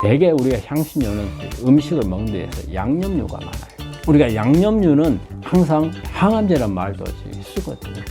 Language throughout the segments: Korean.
대개 우리가 향신료는 음식을 먹는 데에서 양념류가 많아요. 우리가 양념류는 항상 항암제란 말도 쓰거든요.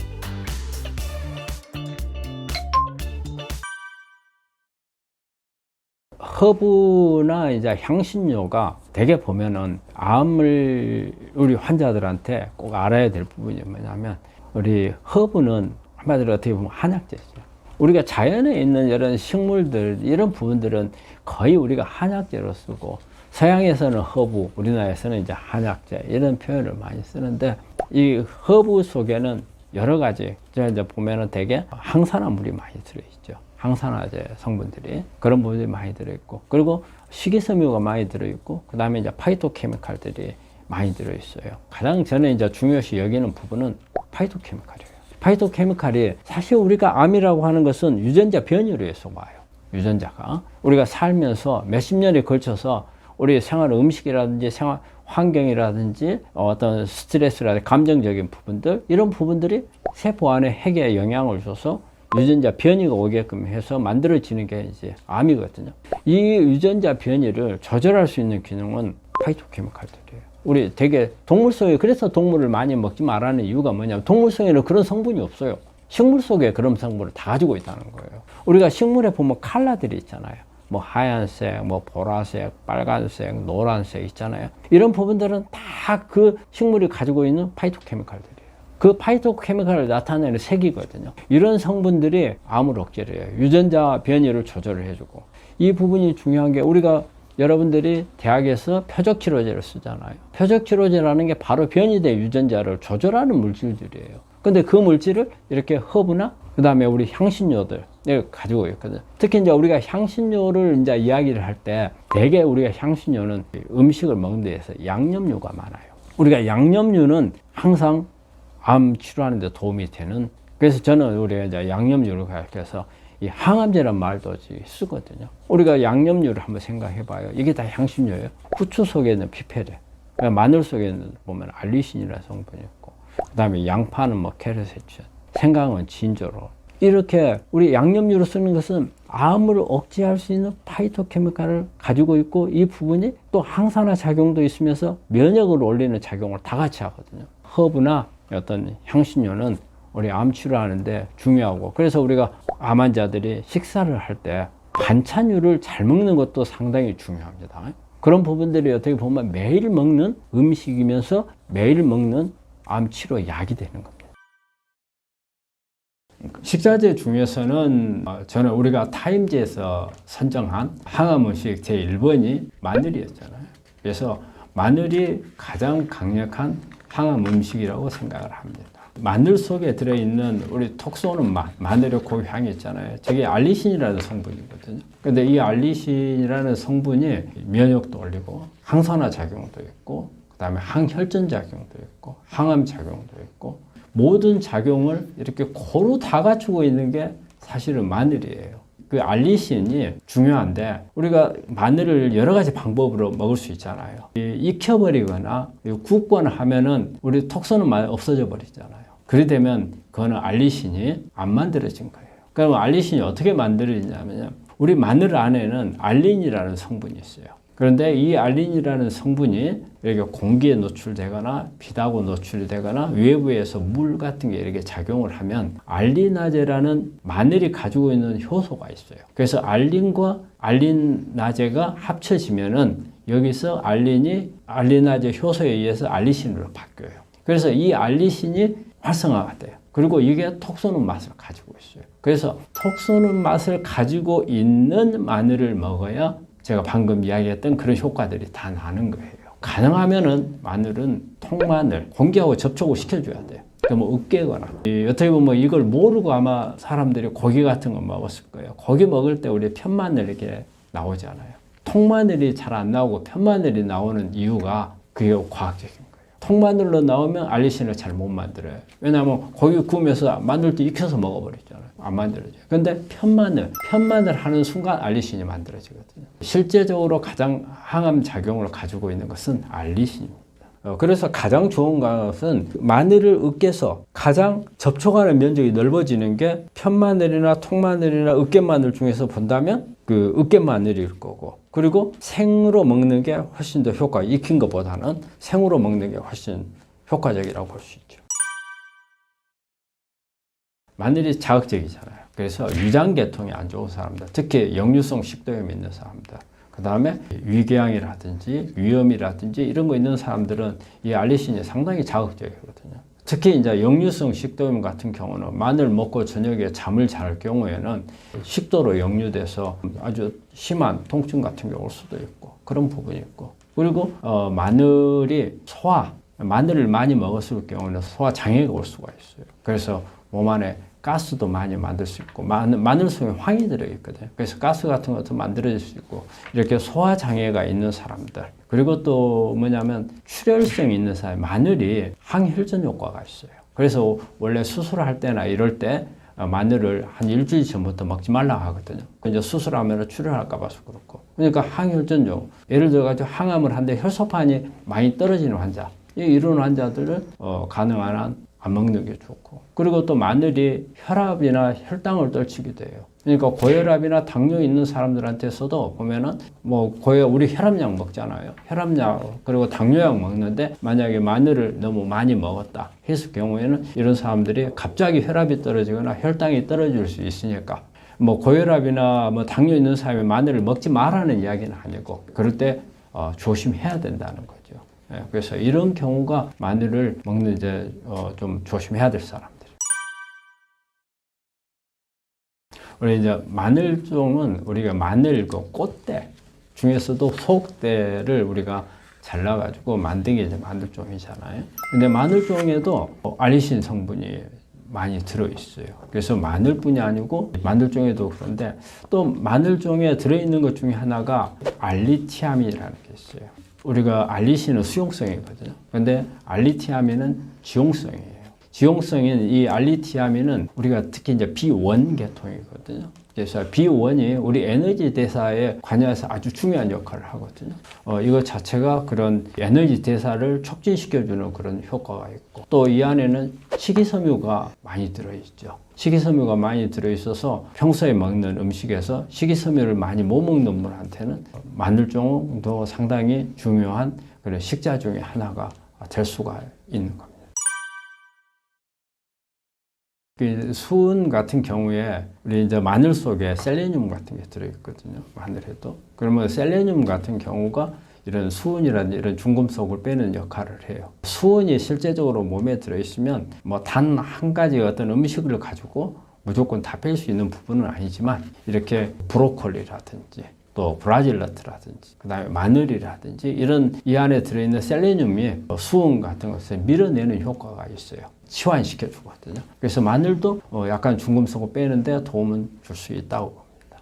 허브나 이제 향신료가 대개 보면은 암을 우리 환자들한테 꼭 알아야 될 부분이 뭐냐면, 우리 허브는 한마디로 어떻게 보면 한약재죠. 우리가 자연에 있는 이런 식물들, 이런 부분들은 거의 우리가 한약재로 쓰고, 서양에서는 허브, 우리나라에서는 이제 한약재, 이런 표현을 많이 쓰는데, 이 허브 속에는 여러 가지, 이제 보면은 되게 항산화물이 많이 들어있죠. 항산화제 성분들이, 그런 부분이 많이 들어있고, 그리고 식이섬유가 많이 들어있고, 그 다음에 이제 파이토케미칼들이 많이 들어있어요. 가장 저는 이제 중요시 여기는 부분은 파이토케미칼이에요. 파이토케미칼이, 사실 우리가 암이라고 하는 것은 유전자 변이로해서 와요. 유전자가 우리가 살면서 몇십 년에 걸쳐서 우리 생활 음식이라든지 생활 환경이라든지 어떤 스트레스라든지 감정적인 부분들, 이런 부분들이 세포 안에 핵에 영향을 줘서 유전자 변이가 오게끔 해서 만들어지는 게 이제 암이거든요. 이 유전자 변이를 조절할 수 있는 기능은 파이토케미칼들이에요. 우리 되게 동물 속에, 그래서 동물을 많이 먹지 말라는 이유가 뭐냐면, 동물 속에는 그런 성분이 없어요. 식물 속에 그런 성분을 다 가지고 있다는 거예요. 우리가 식물에 보면 컬러들이 있잖아요. 뭐 하얀색, 뭐 보라색, 빨간색, 노란색 있잖아요. 이런 부분들은 다 그 식물이 가지고 있는 파이토케미칼들이에요. 그 파이토케미칼을 나타내는 색이거든요. 이런 성분들이 암을 억제를 해요. 유전자 변이를 조절을 해주고. 이 부분이 중요한 게, 우리가 여러분들이 대학에서 표적치료제를 쓰잖아요. 표적치료제라는 게 바로 변이된 유전자를 조절하는 물질들이에요. 근데 그 물질을 이렇게 허브나 그 다음에 우리 향신료들 가지고 있거든요. 특히 이제 우리가 향신료를 이제 이야기를 할 때, 대개 우리가 향신료는 음식을 먹는 데에서 양념류가 많아요. 우리가 양념류는 항상 암 치료하는 데 도움이 되는, 그래서 저는 우리가 이제 양념류를 가르쳐서 이 항암제란 말도 쓰거든요. 우리가 양념류를 한번 생각해 봐요. 이게 다 향신료예요. 후추 속에는 피페레, 마늘 속에는 보면 알리신이라는 성분이 있고, 그 다음에 양파는 뭐 케르세춘, 생강은 진저로. 이렇게 우리 양념류로 쓰는 것은 암을 억제할 수 있는 파이토케미칼을 가지고 있고, 이 부분이 또 항산화 작용도 있으면서 면역을 올리는 작용을 다 같이 하거든요. 허브나 어떤 향신료는 우리 암 치료하는데 중요하고, 그래서 우리가 암 환자들이 식사를 할 때 반찬류를 잘 먹는 것도 상당히 중요합니다. 그런 부분들이 어떻게 보면 매일 먹는 음식이면서 매일 먹는 암 치료 약이 되는 겁니다. 식자재 중에서는 저는 우리가 타임지에서 선정한 항암 음식 제1번이 마늘이었잖아요. 그래서 마늘이 가장 강력한 항암 음식이라고 생각을 합니다. 마늘 속에 들어있는 우리 톡 쏘는 마늘의 고향이 있잖아요. 저게 알리신이라는 성분이거든요. 근데 이 알리신이라는 성분이 면역도 올리고, 항산화 작용도 있고, 그 다음에 항혈전 작용도 있고, 항암 작용도 있고, 모든 작용을 이렇게 고루 다 갖추고 있는 게 사실은 마늘이에요. 그 알리신이 중요한데, 우리가 마늘을 여러 가지 방법으로 먹을 수 있잖아요. 익혀버리거나 굽거나 하면은 우리 톡 쏘는 맛이 없어져 버리잖아요. 그래 되면 그거는 알리신이 안 만들어진 거예요. 그럼 알리신이 어떻게 만들어지냐면, 우리 마늘 안에는 알린이라는 성분이 있어요. 그런데 이 알린이라는 성분이 이렇게 공기에 노출되거나 비다고 노출되거나 외부에서 물 같은 게 이렇게 작용을 하면 알리나제라는 마늘이 가지고 있는 효소가 있어요. 그래서 알린과 알리나제가 합쳐지면은 여기서 알리나제 효소에 의해서 알리신으로 바뀌어요. 그래서 이 알리신이 활성화가 돼요. 그리고 이게 톡 쏘는 맛을 가지고 있어요. 그래서 톡 쏘는 맛을 가지고 있는 마늘을 먹어야 제가 방금 이야기했던 그런 효과들이 다 나는 거예요. 가능하면은 마늘은 통마늘, 공기하고 접촉을 시켜줘야 돼요. 뭐 으깨거나. 어떻게 보면 이걸 모르고 아마 사람들이 고기 같은 거 먹었을 거예요. 고기 먹을 때 우리 편마늘 이렇게 나오잖아요. 통마늘이 잘 안 나오고 편마늘이 나오는 이유가 그게 과학적인 거예요. 통마늘로 나오면 알리신을 잘 못 만들어요. 왜냐하면 고기 구우면서 마늘도 익혀서 먹어버리잖아요. 안 만들어져요. 근데 편마늘 하는 순간 알리신이 만들어지거든요. 실제적으로 가장 항암 작용을 가지고 있는 것은 알리신입니다. 그래서 가장 좋은 것은 마늘을 으깨서 가장 접촉하는 면적이 넓어지는 게 편마늘이나 통마늘이나 으깬 마늘 중에서 본다면 그 으깨 마늘일 거고, 그리고 생으로 먹는 게 훨씬 더 익힌 것보다는 생으로 먹는 게 훨씬 효과적이라고 볼 수 있죠. 마늘이 자극적이잖아요. 그래서 위장계통이 안 좋은 사람들, 특히 역류성 식도염이 있는 사람들, 그 다음에 위궤양이라든지 위염이라든지 이런 거 있는 사람들은 이 알리신이 상당히 자극적이거든요. 특히 이제 역류성 식도염 같은 경우는 마늘 먹고 저녁에 잠을 잘 경우에는 식도로 역류돼서 아주 심한 통증 같은 게 올 수도 있고, 그런 부분이 있고, 그리고 마늘이 마늘을 많이 먹었을 경우는 소화 장애가 올 수가 있어요. 그래서 몸 안에 가스도 많이 만들 수 있고, 마늘 속에 황이 들어있거든요. 그래서 가스 같은 것도 만들어질 수 있고, 이렇게 소화 장애가 있는 사람들, 그리고 또 뭐냐면 출혈성이 있는 사람, 마늘이 항혈전 효과가 있어요. 그래서 원래 수술할 때나 이럴 때 마늘을 한 일주일 전부터 먹지 말라 하거든요. 이제 수술하면 출혈할까 봐서 그렇고. 그러니까 항혈전용, 예를 들어가지고 항암을 하는데 혈소판이 많이 떨어지는 환자, 이런 환자들은 가능한 한 안 먹는 게 좋고, 그리고 또 마늘이 혈압이나 혈당을 떨치기도 해요. 그러니까 고혈압이나 당뇨 있는 사람들한테서도 보면은 우리 혈압약 먹잖아요. 혈압약 그리고 당뇨약 먹는데 만약에 마늘을 너무 많이 먹었다 했을 경우에는 이런 사람들이 갑자기 혈압이 떨어지거나 혈당이 떨어질 수 있으니까 고혈압이나 당뇨 있는 사람이 마늘을 먹지 말라는 이야기는 아니고, 그럴 때 조심해야 된다는 거죠. 그래서 이런 경우가 마늘을 먹는 좀 조심해야 될 사람들. 우리 이제 마늘종은 우리가 마늘 꽃대 중에서도 속대를 우리가 잘라가지고 만든 게 이제 마늘종이잖아요. 근데 마늘종에도 알리신 성분이 많이 들어있어요. 그래서 마늘뿐이 아니고 마늘종에도 그런데 또 마늘종에 들어있는 것 중에 하나가 알리티아민이라는 게 있어요. 우리가 알리신은 수용성이거든요. 근데 알리티아민은 지용성이에요. 지용성인 이 알리티아민은 우리가 특히 이제 B1 계통이거든요. 그래서 B1이 우리 에너지 대사에 관여해서 아주 중요한 역할을 하거든요. 이거 자체가 그런 에너지 대사를 촉진시켜주는 그런 효과가 있고, 또 이 안에는 식이섬유가 많이 들어있죠. 식이섬유가 많이 들어있어서 평소에 먹는 음식에서 식이섬유를 많이 못 먹는 분한테는 마늘종도 상당히 중요한 그런 식자 중에 하나가 될 수가 있는 겁니다. 수은 같은 경우에 우리 이제 마늘 속에 셀레늄 같은 게 들어있거든요. 마늘에도. 그러면 셀레늄 같은 경우가 이런 수은이라든지 이런 중금속을 빼는 역할을 해요. 수은이 실제적으로 몸에 들어있으면 단 한 가지 어떤 음식을 가지고 무조건 다 뺄 수 있는 부분은 아니지만, 이렇게 브로콜리라든지 또 브라질너트라든지 그다음에 마늘이라든지 이런 이 안에 들어있는 셀레늄이 수은 같은 것을 밀어내는 효과가 있어요. 치환시켜 주거든요. 그래서 마늘도 약간 중금속을 빼는데 도움은 줄 수 있다고 봅니다.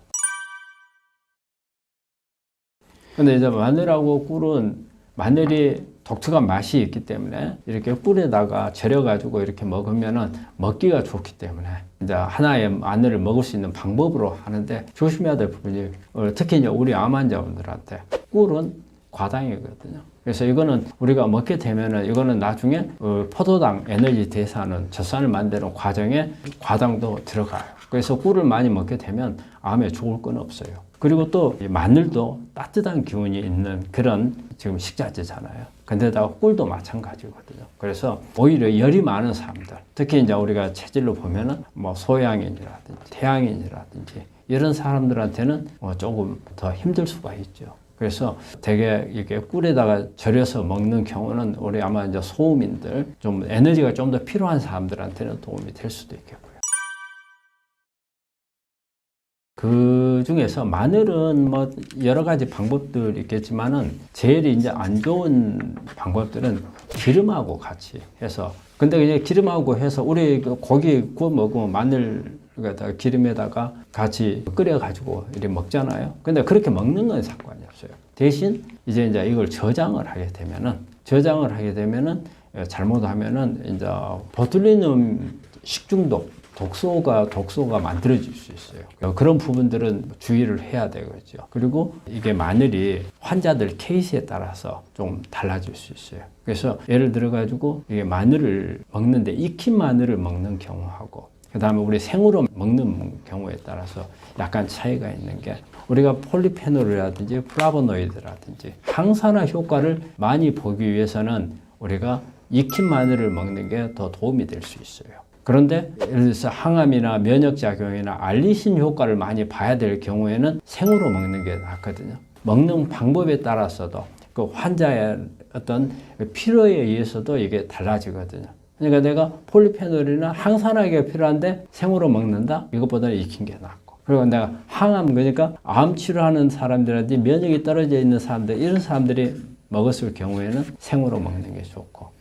근데 이제 마늘하고 꿀은, 마늘이 독특한 맛이 있기 때문에 이렇게 꿀에다가 절여가지고 이렇게 먹으면은 먹기가 좋기 때문에 이제 하나의 마늘을 먹을 수 있는 방법으로 하는데, 조심해야 될 부분이 특히 이제 우리 암 환자분들한테 꿀은 과당이거든요. 그래서 이거는 우리가 먹게 되면은 이거는 나중에 포도당 에너지 대사하는 젖산을 만드는 과정에 과당도 들어가요. 그래서 꿀을 많이 먹게 되면 암에 좋을 건 없어요. 그리고 또 마늘도 따뜻한 기운이 있는 그런 지금 식자재잖아요. 근데다가 꿀도 마찬가지거든요. 그래서 오히려 열이 많은 사람들, 특히 이제 우리가 체질로 보면은 소양인이라든지 태양인이라든지 이런 사람들한테는 조금 더 힘들 수가 있죠. 그래서 되게 이렇게 꿀에다가 절여서 먹는 경우는 우리 아마 이제 소음인들, 좀 에너지가 좀 더 필요한 사람들한테는 도움이 될 수도 있겠고요. 그 중에서 마늘은 여러 가지 방법들이 있겠지만은 제일 이제 안 좋은 방법들은 기름하고 같이 해서, 근데 이제 기름하고 해서 우리 고기 구워 먹으면 마늘 기름에다가 같이 끓여가지고 이렇게 먹잖아요. 근데 그렇게 먹는 건 상관이 없어요. 대신 이제 이걸 저장을 하게 되면은 잘못하면은 이제 보툴리눔 식중독, 독소가 만들어질 수 있어요. 그런 부분들은 주의를 해야 되겠죠. 그리고 이게 마늘이 환자들 케이스에 따라서 좀 달라질 수 있어요. 그래서 예를 들어가지고 이게 마늘을 먹는데 익힌 마늘을 먹는 경우하고, 그 다음에 우리 생으로 먹는 경우에 따라서 약간 차이가 있는 게, 우리가 폴리페놀이라든지 플라보노이드라든지 항산화 효과를 많이 보기 위해서는 우리가 익힌 마늘을 먹는 게 더 도움이 될 수 있어요. 그런데 예를 들어서 항암이나 면역작용이나 알리신 효과를 많이 봐야 될 경우에는 생으로 먹는 게 낫거든요. 먹는 방법에 따라서도 그 환자의 어떤 필요에 의해서도 이게 달라지거든요. 그러니까 내가 폴리페놀이나 항산화가 필요한데 생으로 먹는다? 이것보다는 익힌 게 낫고. 그리고 내가 항암, 그러니까 암 치료하는 사람들한테 면역이 떨어져 있는 사람들, 이런 사람들이 먹었을 경우에는 생으로 먹는 게 좋고.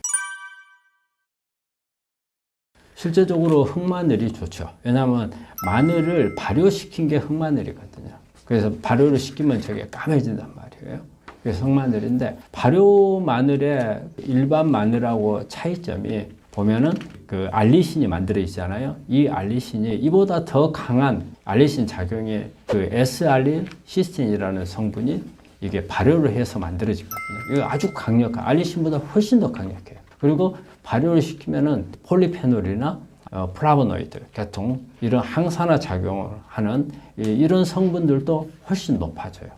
실제적으로 흑마늘이 좋죠. 왜냐하면 마늘을 발효시킨 게 흑마늘이거든요. 그래서 발효를 시키면 저게 까매진단 말이에요. 그래서 흑마늘인데 발효 마늘의 일반 마늘하고 차이점이 보면은 그 알리신이 만들어 있잖아요. 이 알리신이 이보다 더 강한 알리신 작용이 그 S알릴 시스틴이라는 성분이 이게 발효를 해서 만들어지거든요. 이거 아주 강력한 알리신보다 훨씬 더 강력해요. 그리고 발효를 시키면은 폴리페놀이나 플라보노이드 계통 이런 항산화 작용을 하는 이런 성분들도 훨씬 높아져요.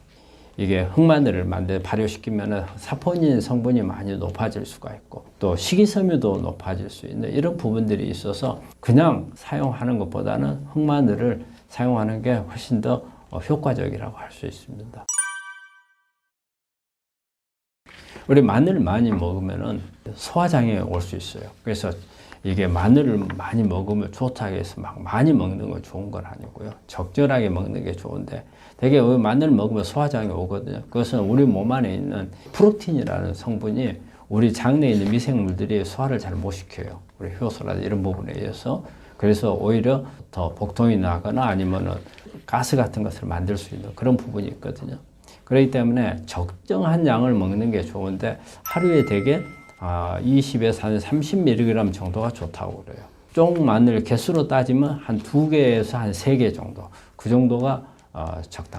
이게 흑마늘을 발효시키면 사포닌 성분이 많이 높아질 수가 있고 또 식이섬유도 높아질 수 있는 이런 부분들이 있어서 그냥 사용하는 것보다는 흑마늘을 사용하는 게 훨씬 더 효과적이라고 할 수 있습니다. 우리 마늘을 많이 먹으면 소화장애 올 수 있어요. 그래서 이게 마늘을 많이 먹으면 좋다고 해서 막 많이 먹는 건 좋은 건 아니고요. 적절하게 먹는 게 좋은데 되게 마늘을 먹으면 소화장애 오거든요. 그것은 우리 몸 안에 있는 프로틴이라는 성분이 우리 장내에 있는 미생물들이 소화를 잘 못 시켜요. 우리 효소라든지 이런 부분에 의해서. 그래서 오히려 더 복통이 나거나 아니면은 가스 같은 것을 만들 수 있는 그런 부분이 있거든요. 그렇기 때문에 적정한 양을 먹는 게 좋은데 하루에 대개 20에서 한 30mg 정도가 좋다고 그래요. 쪽 마늘 개수로 따지면 한 2개에서 한 3개 정도. 그 정도가 적당합니다.